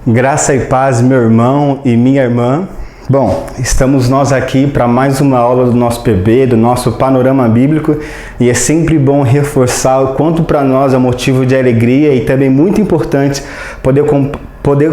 Graça e paz, meu irmão e minha irmã. Bom, estamos nós aqui para mais uma aula do nosso PB, do nosso panorama bíblico, e é sempre bom reforçar o quanto para nós é motivo de alegria e também muito importante poder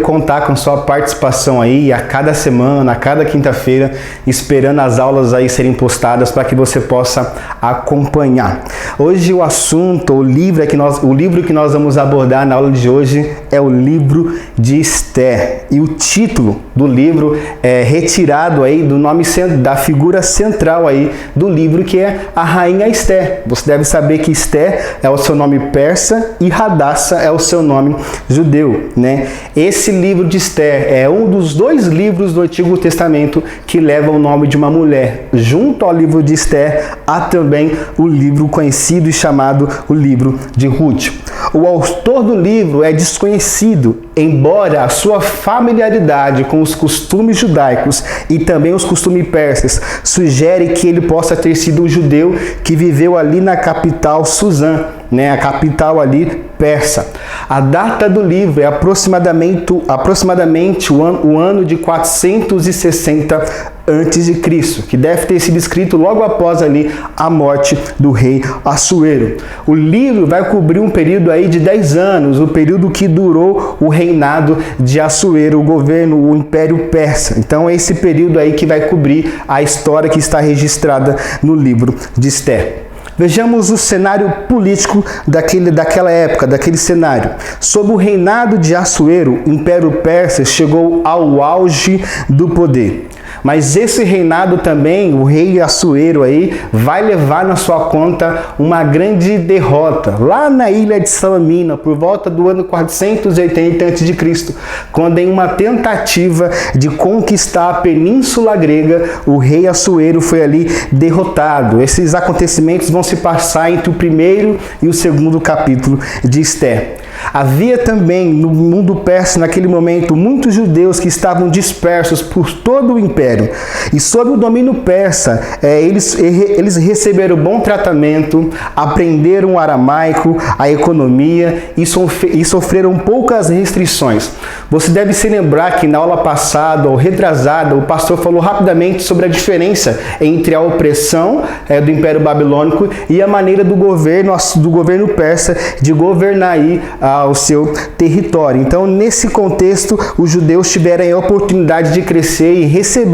contar com sua participação aí a cada semana, a cada quinta-feira, esperando as aulas aí serem postadas para que você possa acompanhar. Hoje o assunto, o livro que nós vamos abordar na aula de hoje é o livro de Esther. E o título do livro é retirado aí do nome da figura central aí do livro, que é a rainha Esther. Você deve saber que Esther é o seu nome persa e Hadassah é o seu nome judeu, né? Esse livro de Esther é um dos dois livros do Antigo Testamento que leva o nome de uma mulher. Junto ao livro de Esther, há também o livro conhecido e chamado o livro de Ruth. O autor do livro é desconhecido, embora a sua familiaridade com os costumes judaicos e também os costumes persas sugere que ele possa ter sido um judeu que viveu ali na capital Suzã, né, a capital ali persa. A data do livro é aproximadamente o ano de 460 a.C., que deve ter sido escrito logo após ali a morte do rei Assuero. O livro vai cobrir um período aí de 10 anos, o período que durou o reinado de Assuero, o Império Persa. Então é esse período aí que vai cobrir a história que está registrada no livro de Esther. Vejamos o cenário político daquela época, daquele cenário. Sob o reinado de Assuero, o Império Persa chegou ao auge do poder. Mas esse reinado também, o rei Assuero aí, vai levar na sua conta uma grande derrota. Lá na ilha de Salamina, por volta do ano 480 a.C., quando em uma tentativa de conquistar a Península Grega, o rei Assuero foi ali derrotado. Esses acontecimentos vão se passar entre o primeiro e o segundo capítulo de Esther. Havia também no mundo persa, naquele momento, muitos judeus que estavam dispersos por todo o império. E sob o domínio persa, eles receberam bom tratamento, aprenderam o aramaico, a economia e sofreram poucas restrições. Você deve se lembrar que na aula passada ou retrasada, o pastor falou rapidamente sobre a diferença entre a opressão do Império Babilônico e a maneira do governo persa de governar aí ao seu território. Então, nesse contexto, os judeus tiveram a oportunidade de crescer e receberam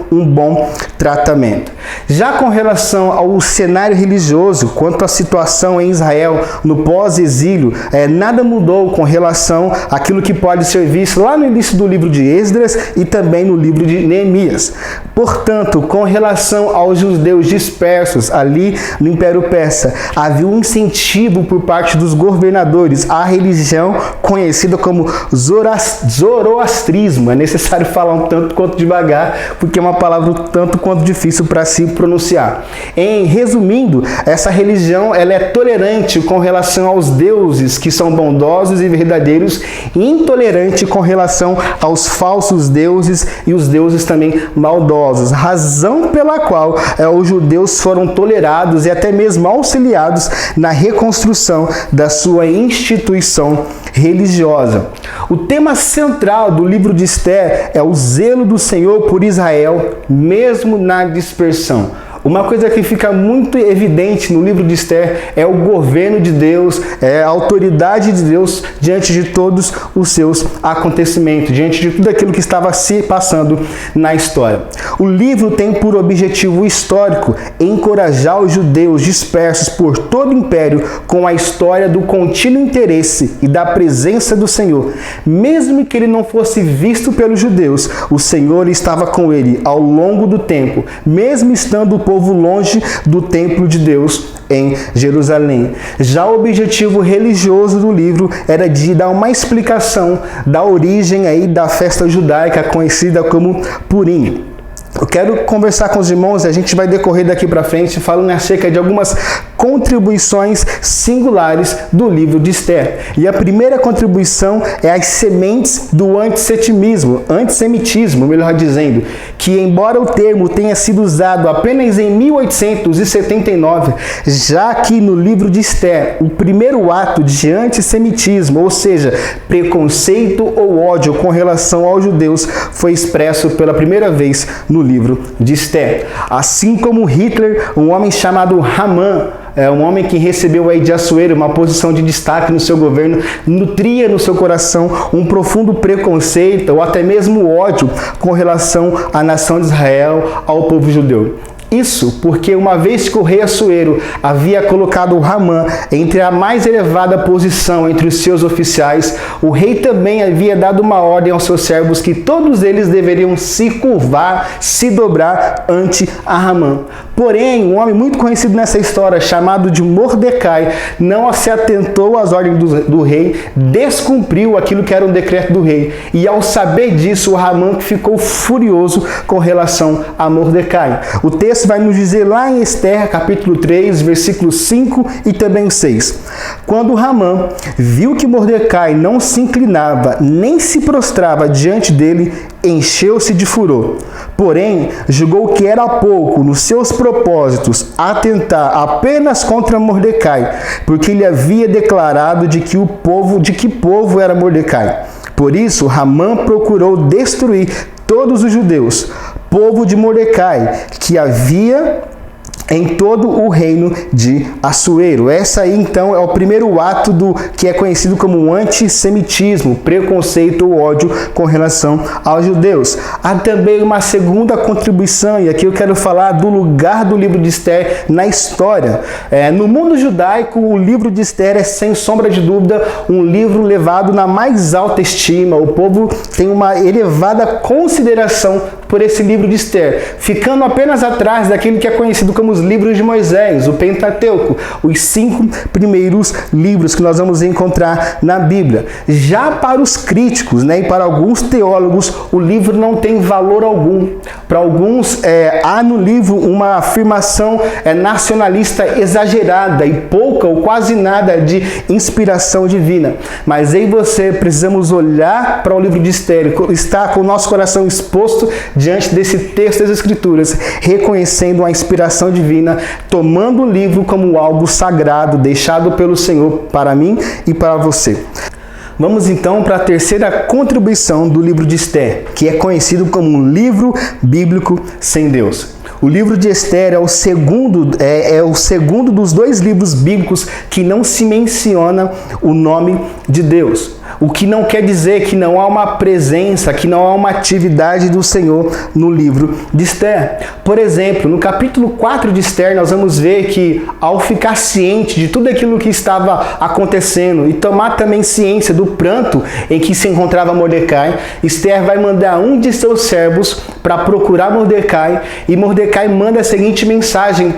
um bom tratamento. Já com relação ao cenário religioso, quanto à situação em Israel no pós-exílio, nada mudou com relação àquilo que pode ser visto lá no início do livro de Esdras e também no livro de Neemias. Portanto, com relação aos judeus dispersos ali no Império Persa, havia um incentivo por parte dos governadores à religião conhecida como zoroastrismo. É necessário falar um tanto quanto devagar, porque é uma palavra um tanto quanto difícil para se pronunciar. Resumindo, essa religião ela é tolerante com relação aos deuses que são bondosos e verdadeiros, e intolerante com relação aos falsos deuses e os deuses também maldosos. Razão pela qual os judeus foram tolerados e até mesmo auxiliados na reconstrução da sua instituição religiosa. O tema central do livro de Esther é o zelo do Senhor por Israel, mesmo na dispersão. Uma coisa que fica muito evidente no livro de Esther é o governo de Deus, a autoridade de Deus diante de todos os seus acontecimentos, diante de tudo aquilo que estava se passando na história. O livro tem por objetivo histórico encorajar os judeus dispersos por todo o império com a história do contínuo interesse e da presença do Senhor. Mesmo que ele não fosse visto pelos judeus, o Senhor estava com ele ao longo do tempo, mesmo estando o povo longe do templo de Deus em Jerusalém. Já o objetivo religioso do livro era de dar uma explicação da origem aí da festa judaica conhecida como Purim. Eu quero conversar com os irmãos e a gente vai decorrer daqui para frente falando acerca de algumas contribuições singulares do livro de Esther. E a primeira contribuição é as sementes do antissemitismo, melhor dizendo, que embora o termo tenha sido usado apenas em 1879, já que no livro de Esther, o primeiro ato de antissemitismo, ou seja, preconceito ou ódio com relação aos judeus, foi expresso pela primeira vez no livro de Esther. Assim como Hitler, um homem chamado Haman, um homem que recebeu aí de Assuero uma posição de destaque no seu governo, nutria no seu coração um profundo preconceito ou até mesmo ódio com relação à nação de Israel, ao povo judeu. Isso porque uma vez que o rei Assuero havia colocado Haman entre a mais elevada posição entre os seus oficiais, o rei também havia dado uma ordem aos seus servos que todos eles deveriam se curvar, se dobrar ante Haman. Porém, um homem muito conhecido nessa história, chamado de Mordecai, não se atentou às ordens do rei, descumpriu aquilo que era um decreto do rei. E ao saber disso, Haman ficou furioso com relação a Mordecai. O texto vai nos dizer lá em Esther, capítulo 3, versículos 5 e também 6. Quando Haman viu que Mordecai não se inclinava, nem se prostrava diante dele, encheu-se de furor. Porém, julgou que era pouco nos seus propósitos atentar apenas contra Mordecai, porque ele havia declarado de que povo era Mordecai. Por isso, Haman procurou destruir todos os judeus, povo de Mordecai, que havia em todo o reino de Assuero. Essa aí, então, é o primeiro ato do que é conhecido como antissemitismo, preconceito ou ódio com relação aos judeus. Há também uma segunda contribuição, e aqui eu quero falar do lugar do livro de Esther na história. No mundo judaico, o livro de Esther é, sem sombra de dúvida, um livro levado na mais alta estima. O povo tem uma elevada consideração por esse livro de Esther, ficando apenas atrás daquele que é conhecido como os livros de Moisés, o Pentateuco, os 5 primeiros livros que nós vamos encontrar na Bíblia. Já para os críticos, e para alguns teólogos, o livro não tem valor algum. Para alguns, há no livro uma afirmação nacionalista exagerada e pouca ou quase nada de inspiração divina. Mas eu e você precisamos olhar para o livro de Esther, estar com o nosso coração exposto diante desse texto das Escrituras, reconhecendo a inspiração divina, tomando o livro como algo sagrado, deixado pelo Senhor para mim e para você. Vamos então para a terceira contribuição do livro de Esther, que é conhecido como um livro bíblico sem Deus. O livro de Esther é o segundo dos 2 livros bíblicos que não se menciona o nome de Deus. O que não quer dizer que não há uma presença, que não há uma atividade do Senhor no livro de Esther. Por exemplo, no capítulo 4 de Esther, nós vamos ver que ao ficar ciente de tudo aquilo que estava acontecendo e tomar também ciência do pranto em que se encontrava Mordecai, Esther vai mandar um de seus servos para procurar Mordecai, e Mordecai manda a seguinte mensagem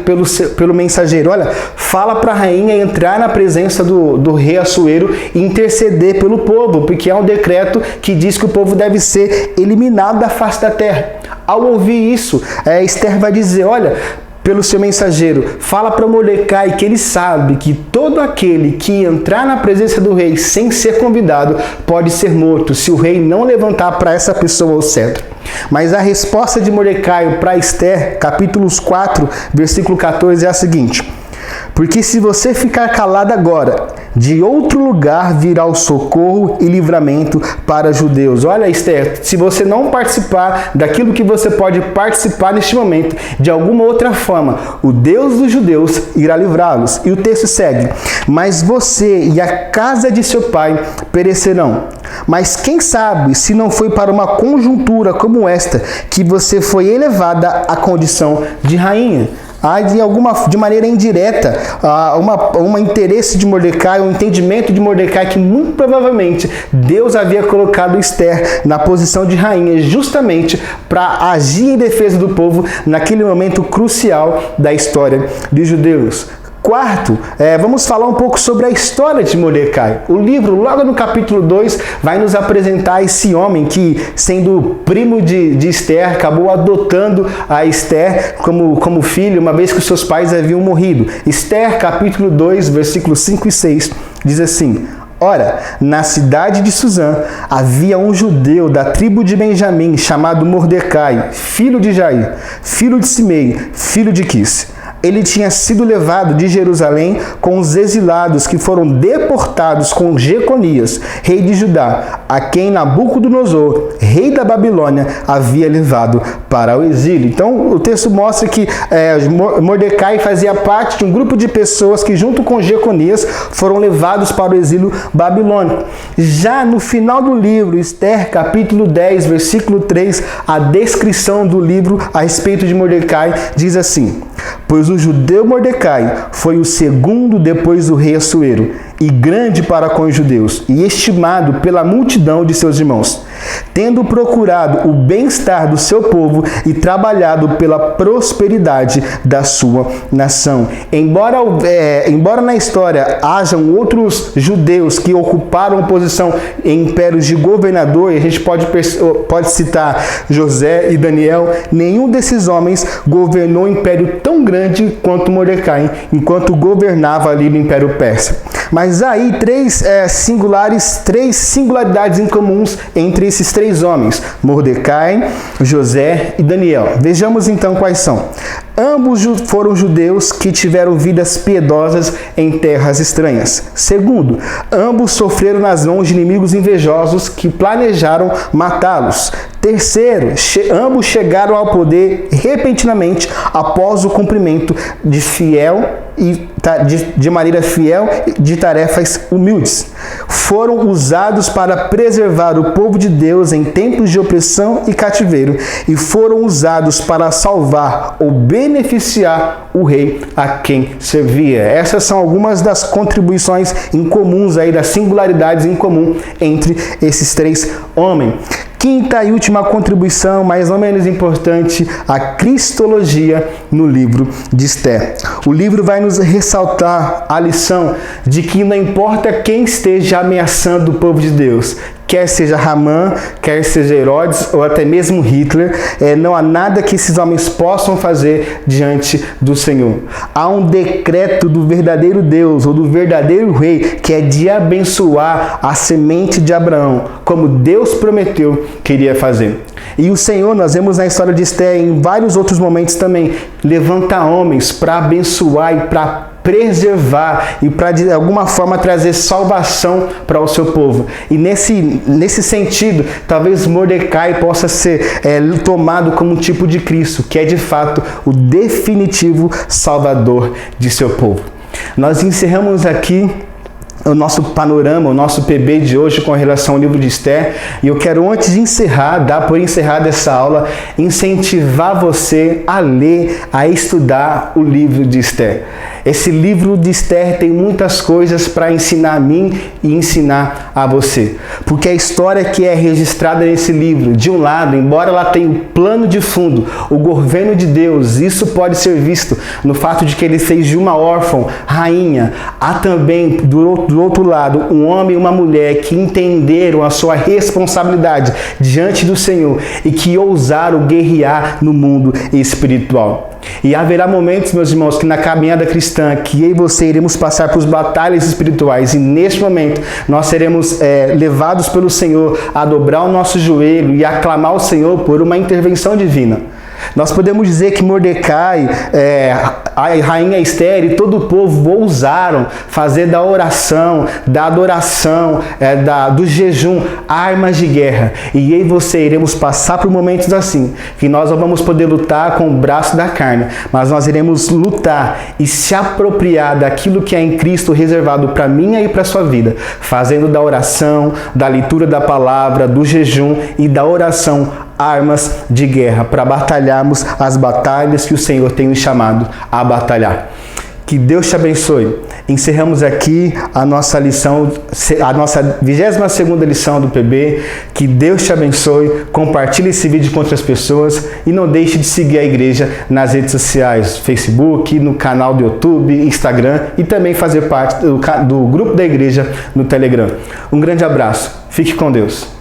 pelo mensageiro: olha, fala para a rainha entrar na presença do rei Assuero e interceder pelo povo, porque há um decreto que diz que o povo deve ser eliminado da face da terra. Ao ouvir isso, Esther vai dizer: olha, pelo seu mensageiro, fala para Mordecai que ele sabe que todo aquele que entrar na presença do rei sem ser convidado pode ser morto, se o rei não levantar para essa pessoa o cetro. Mas a resposta de Mordecai para Esther, capítulos 4, versículo 14, é a seguinte: porque se você ficar calado agora, de outro lugar virá o socorro e livramento para judeus. Olha, Esther, se você não participar daquilo que você pode participar neste momento, de alguma outra forma, o Deus dos judeus irá livrá-los. E o texto segue: mas você e a casa de seu pai perecerão. Mas quem sabe se não foi para uma conjuntura como esta que você foi elevada à condição de rainha? Há de maneira indireta um interesse de Mordecai, um entendimento de Mordecai que muito provavelmente Deus havia colocado Esther na posição de rainha justamente para agir em defesa do povo naquele momento crucial da história dos judeus. Quarto, vamos falar um pouco sobre a história de Mordecai. O livro, logo no capítulo 2, vai nos apresentar esse homem que, sendo primo de Esther, acabou adotando a Esther como filho, uma vez que os seus pais haviam morrido. Esther, capítulo 2, versículos 5 e 6, diz assim: Ora, na cidade de Suzã havia um judeu da tribo de Benjamim, chamado Mordecai, filho de Jair, filho de Simei, filho de Quis. Ele tinha sido levado de Jerusalém com os exilados que foram deportados com Jeconias, rei de Judá, a quem Nabucodonosor, rei da Babilônia, havia levado para o exílio. Então, o texto mostra que Mordecai fazia parte de um grupo de pessoas que, junto com Jeconias, foram levados para o exílio babilônico. Já no final do livro, Esther, capítulo 10, versículo 3, a descrição do livro a respeito de Mordecai diz assim: Pois o judeu Mordecai foi o segundo depois do rei Assuero, e grande para com os judeus, e estimado pela multidão de seus irmãos, tendo procurado o bem-estar do seu povo e trabalhado pela prosperidade da sua nação. Embora na história hajam outros judeus que ocuparam posição em impérios de governador, e a gente pode citar José e Daniel, nenhum desses homens governou um império tão grande quanto Mordecai, enquanto governava ali no Império Persa. Mas aí três singularidades incomuns entre esses três homens: Mordecai, José e Daniel. Vejamos então quais são. Ambos foram judeus que tiveram vidas piedosas em terras estranhas. Segundo, ambos sofreram nas mãos de inimigos invejosos que planejaram matá-los. Terceiro, ambos chegaram ao poder repentinamente após o cumprimento de maneira fiel de tarefas humildes. Foram usados para preservar o povo de Deus em tempos de opressão e cativeiro, e foram usados para salvar ou beneficiar o rei a quem servia. Essas são algumas das contribuições incomuns aí, das singularidades em comum entre esses três homens. Quinta e última contribuição, mais ou menos importante, a cristologia no livro de Esther. O livro vai nos ressaltar a lição de que não importa quem esteja ameaçando o povo de Deus, quer seja Hamã, quer seja Herodes ou até mesmo Hitler, não há nada que esses homens possam fazer diante do Senhor. Há um decreto do verdadeiro Deus ou do verdadeiro rei que é de abençoar a semente de Abraão, como Deus prometeu que iria fazer. E o Senhor, nós vemos na história de Esther, em vários outros momentos também, levanta homens para abençoar e para preservar e para de alguma forma trazer salvação para o seu povo. E nesse sentido, talvez Mordecai possa ser tomado como um tipo de Cristo, que é de fato o definitivo salvador de seu povo. Nós encerramos aqui o nosso panorama, o nosso PB de hoje com relação ao livro de Esther. E eu quero, antes de encerrar, dar por encerrada essa aula, incentivar você a ler, a estudar o livro de Esther. Esse livro de Esther tem muitas coisas para ensinar a mim e ensinar a você. Porque a história que é registrada nesse livro, de um lado, embora ela tenha o plano de fundo, o governo de Deus, isso pode ser visto no fato de que ele fez de uma órfã rainha. Há também, do outro lado, um homem e uma mulher que entenderam a sua responsabilidade diante do Senhor e que ousaram guerrear no mundo espiritual. E haverá momentos, meus irmãos, que na caminhada cristã, que eu e você iremos passar por batalhas espirituais, e neste momento nós seremos levados pelo Senhor a dobrar o nosso joelho e aclamar o Senhor por uma intervenção divina. Nós podemos dizer que Mordecai, a rainha Esther e todo o povo ousaram fazer da oração, da adoração, do jejum, armas de guerra. E eu e você iremos passar por momentos assim, que nós não vamos poder lutar com o braço da carne, mas nós iremos lutar e se apropriar daquilo que é em Cristo reservado para mim e para a sua vida, fazendo da oração, da leitura da palavra, do jejum e da oração armas de guerra, para batalharmos as batalhas que o Senhor tem nos chamado a batalhar. Que Deus te abençoe. Encerramos aqui a nossa lição, a nossa 22ª lição do PB. Que Deus te abençoe. Compartilhe esse vídeo com outras pessoas e não deixe de seguir a igreja nas redes sociais, Facebook, no canal do YouTube, Instagram e também fazer parte do grupo da igreja no Telegram. Um grande abraço. Fique com Deus.